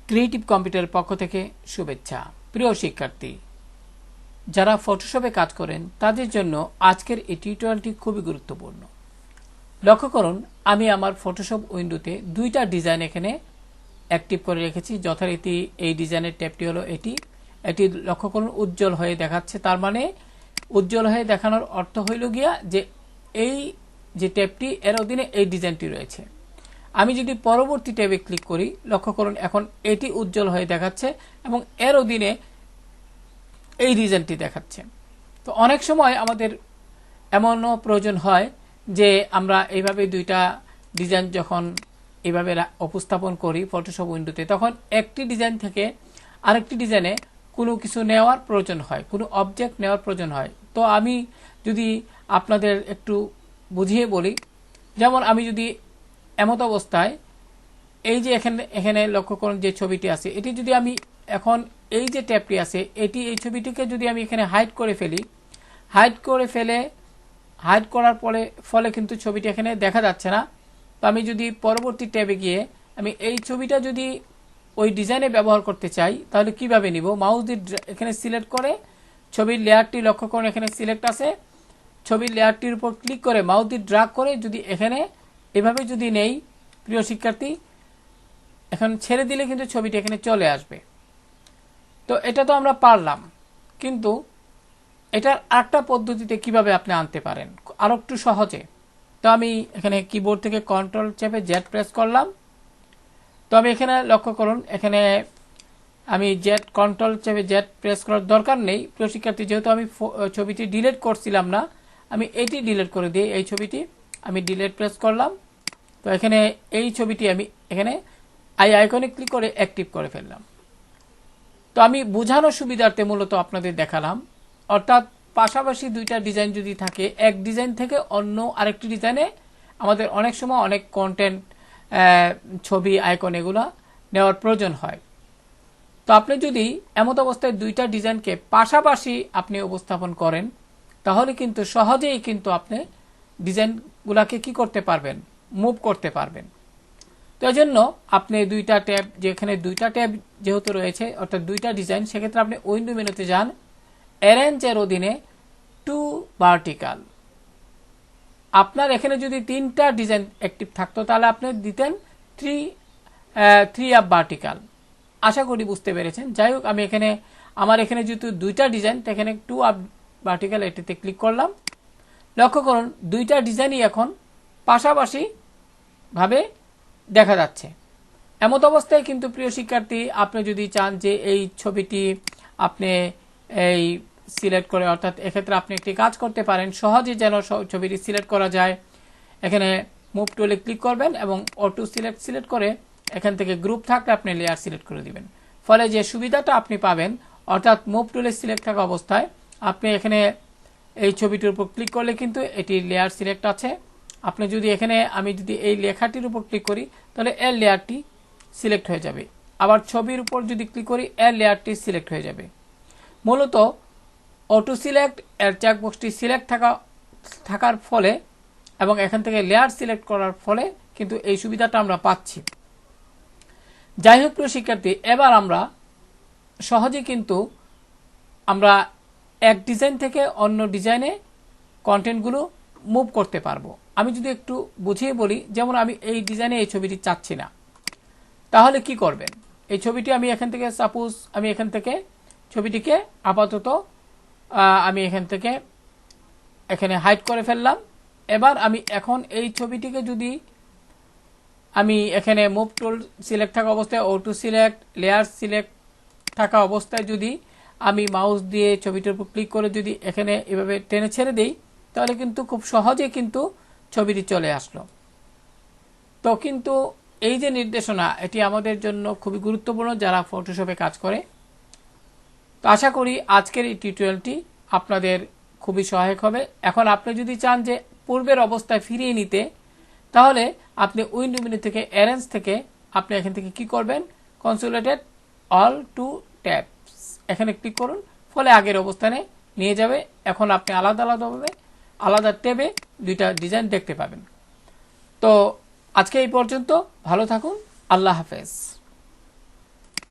Creative কম্পিউটারের পক্ষ থেকে শুভেচ্ছা। প্রিয় শিক্ষার্থী, যারা ফটোশপে কাজ করেন তাদের জন্য আজকের এই টিউটোরিয়ালটি খুবই গুরুত্বপূর্ণ। লক্ষ্য করুন, আমি আমার ফটোশপ উইন্ডোতে দুইটা ডিজাইন এখানে অ্যাক্টিভ করে রেখেছি। যথারীতি এই ডিজাইনের ট্যাবটি হলো এটি লক্ষ্য করুন উজ্জ্বল হয়ে দেখাচ্ছে। তার মানে উজ্জ্বল হয়ে দেখানোর অর্থ হইল গিয়া যে এই যে ট্যাবটি এর অধীনে এই ডিজাইনটি রয়েছে। আমি যদি পরবর্তী ট্যাবে ক্লিক করি, লক্ষ্য করুন এখন এটি উজ্জ্বল হয়ে দেখাচ্ছে এবং এর অধীনে এই ডিজাইনটি দেখাচ্ছে। তো অনেক সময় আমাদের এমনও প্রয়োজন হয় যে আমরা এইভাবে দুইটা ডিজাইন যখন এইভাবে উপস্থাপন করি ফটোশপ উইন্ডোতে, তখন একটি ডিজাইন থেকে আরেকটি ডিজাইনে কোনো কিছু নেওয়ার প্রয়োজন হয়, কোনো অবজেক্ট নেওয়ার প্রয়োজন হয়। তো আমি যদি আপনাদের একটু বুঝিয়ে বলি, যেমন আমি যদি এমত অবস্থায় এই যে এখানে লক্ষ্য করুন যে ছবিটি আছে, এটি যদি আমি এখন এই যে ট্যাবটি আছে এই ছবিটিকে যদি আমি এখানে হাইড করে ফেলি, হাইড করার ফলে কিন্তু ছবিটি এখানে দেখা যাচ্ছে না। তো আমি যদি পরবর্তী ট্যাবে গিয়ে আমি এই ছবিটা যদি ওই ডিজাইনে ব্যবহার করতে চাই, তাহলে কিভাবে নিব? মাউস দিয়ে এখানে সিলেক্ট করে ছবির লেয়ারটি লক্ষ্য করুন এখানে সিলেক্ট আছে, ছবির লেয়ারটির উপর ক্লিক করে মাউস দিয়ে ড্র্যাগ করে যদি এখানে এভাবে যদি নেই, প্রিয় শিক্ষার্থী, এখন ছেড়ে দিলে কিন্তু ছবিটি এখানে চলে আসবে। তো এটা তো আমরা পারলাম, কিন্তু এটার আরেকটা পদ্ধতিতে কিভাবে আপনি আনতে পারেন আরো একটু সহজে। তো আমি এখানে কিবোর্ড থেকে কন্ট্রোল চেপে জেড প্রেস করলাম। তো আমি এখানে লক্ষ্য করুন এখানে আমি কন্ট্রোল চেপে জেড প্রেস করার দরকার নেই, প্রিয় শিক্ষার্থী, যেহেতু আমি ছবিটি ডিলিট করছিলাম না, আমি এটি ডিলিট করে দিই। এই ছবিটি আমি ডিলিট প্রেস করলাম। তো এখানে এই ছবিটি আমি এখানে আইকনে ক্লিক করে অ্যাক্টিভ করে ফেললাম। তো আমি বোঝানোর সুবিধার্থে মূলত আপনাদের দেখালাম। অর্থাৎ পাশাপাশি দুইটা ডিজাইন যদি থাকে, এক ডিজাইন থেকে অন্য আরেকটি ডিজাইনে আমাদের অনেক সময় অনেক কন্টেন্ট, ছবি, আইকন এগুলো নেওয়ার প্রয়োজন হয়। তো আপনি যদি এমত অবস্থায় দুইটা ডিজাইনকে পাশাপাশি আপনি উপস্থাপন করেন, তাহলে কিন্তু সহজেই কিন্তু আপনি ডিজাইনগুলাকে কি করতে পারবেন? মুভ করতে পারবেন। তো এই জন্য আপনি দুইটা ট্যাব, যেখানে দুইটা ট্যাব যেহেতু রয়েছে অর্থাৎ দুইটা ডিজাইন, সেক্ষেত্রে আপনি উইন্ডো মেনুতে যান, অ্যারেঞ্জের অধীনে টু ভার্টিক্যাল। আপনার এখানে যদি তিনটা ডিজাইন অ্যাক্টিভ থাকতো তাহলে আপনি দিতেন থ্রি আপ ভার্টিক্যাল। আশা করি বুঝতে পেরেছেন। যাই হোক, আমার এখানে যেহেতু দুইটা ডিজাইন, এখানে টু আপ ভার্টিক্যাল এটিতে ক্লিক করলাম। লক্ষ্য করুন দুইটা ডিজাইনই এখন পাশাপাশি ভাবে দেখা যাচ্ছে। এমত অবস্থায় কিন্তু প্রিয় শিক্ষার্থী, আপনি যদি চান যে এই ছবিটি আপনি এই সিলেক্ট করে, অর্থাৎ এক্ষেত্রে আপনি একটি কাজ করতে পারেন, সহজে যেন ছবিটি সিলেক্ট করা যায়, এখানে মুভ টুলে ক্লিক করবেন এবং অটো সিলেক্ট করে এখান থেকে গ্রুপ থাকলে আপনি লেয়ার সিলেক্ট করে দিবেন। ফলে যে সুবিধাটা আপনি পাবেন, অর্থাৎ মুভ টুলে সিলেক্ট থাকা অবস্থায় আপনি এখানে এই ছবিটির উপর ক্লিক করলে কিন্তু এটি লেয়ার সিলেক্ট আছে। আপনি যদি এখানে আমি যদি এই লেখাটির উপর ক্লিক করি তাহলে এর লেয়ারটি সিলেক্ট হয়ে যাবে। আবার ছবির উপর যদি ক্লিক করি এর লেয়ারটি সিলেক্ট হয়ে যাবে। মূলত অটো সিলেক্ট এর চেকবক্সটি সিলেক্ট থাকার ফলে এবং এখান থেকে লেয়ার সিলেক্ট করার ফলে কিন্তু এই সুবিধাটা আমরা পাচ্ছি। যাই হোক প্রিয় শিক্ষার্থী, এবার আমরা সহজে কিন্তু আমরা এক ডিজাইন থেকে অন্য ডিজাইনে কন্টেন্টগুলো মুভ করতে পারবো। আমি যদি একটু বুঝিয়ে বলি, যেমন আমি এই ডিজাইনে এই ছবিটি চাচ্ছি না, তাহলে কি করবেন? এই ছবিটি আমি এখান থেকে ছবিটিকে আপাতত আমি এখানে হাইড করে ফেললাম। এবার আমি এখন এই ছবিটিকে যদি আমি এখানে মুভ টুল সিলেক্ট থাকা অবস্থায়, অটো সিলেক্ট, লেয়ার সিলেক্ট থাকা অবস্থায় যদি আমি মাউস দিয়ে ছবিটির উপর ক্লিক করে যদি এখানে এভাবে টেনে ছেড়ে দেই, তাহলে কিন্তু খুব সহজে কিন্তু ছবিটি চলে আসলো। তো কিন্তু এই যে নির্দেশনা, এটি আমাদের জন্য খুবই গুরুত্বপূর্ণ যারা ফটোশপে কাজ করে। তো আশা করি আজকের এই টিউটোরিয়ালটি আপনাদের খুবই সহায়ক হবে। এখন আপনি যদি চান যে পূর্বের অবস্থায় ফিরিয়ে নিতে, তাহলে আপনি উইন্ডো মেনু থেকে অ্যারেঞ্জ থেকে আপনি এখান থেকে কি করবেন? কনসোলিডেট অল টু ট্যাবস এখানে ক্লিক করুন, ফলে আগের অবস্থানে নিয়ে যাবে। এখন আপনি আলাদা ট্যাবে দুইটা ডিজাইন দেখতে পাবেন। তো আজকে এই পর্যন্ত, ভালো থাকুন, আল্লাহ হাফেজ।